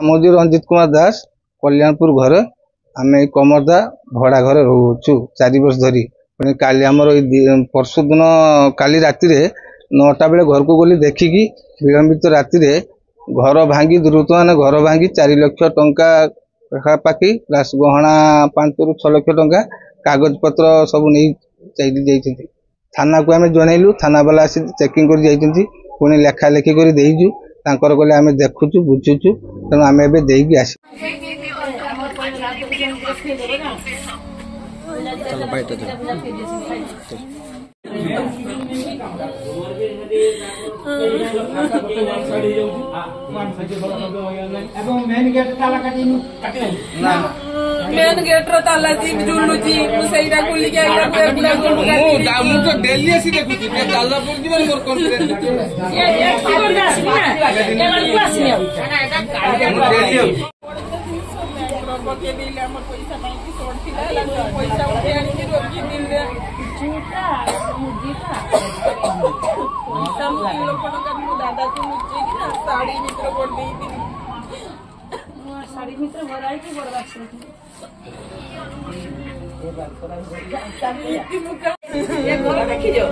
मोदी रंजित कुमार दास कल्याणपुर घर आम कमरदा भड़ा घर रोचु 4 वर्ष धरी काली आमर परसु दिन काली राति 9टा बेले घर को गली देखिकी विलंबित राति घर भांगी दुर्वृत्त मैंने घर भांगी 4 लाख टंका पाखी प्लस गहना 5 ରୁ 6 लाख टंका कागज पत्र सब नहीं थाना को आम जनइलु थाना वाला आसी चेकिंग कर पुणी लेखा लेखी कर देजु तांकर कहले आम देखुचु बुझुचु तेणु आम एबे देकी आसी मेन गेट रो ताला जुलुची सेटा खुली के मु तो डेली आसी देखुची ते ताला पुरजी मोर कॉन्फिडेंस ये कर दास ना एमन को आसी ना डेली के दिले हमर पैसा नहीं की सोड थिला पैसा उठे आनी रोकी दिले झूठा मुदीता तम लोग का दादा को नीचे की ना साड़ी मित्र कोड दे दी साड़ी मित्र भराई के बर्बाद कर ये घर देखि जो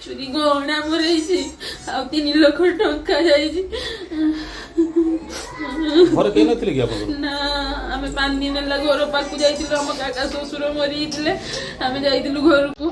चुरी गहना मोर 3 लाख टंका जाइए ना आम 5 दिन है घर पाक जाइलु आम काका ससुर मरी आम जाइलु घर को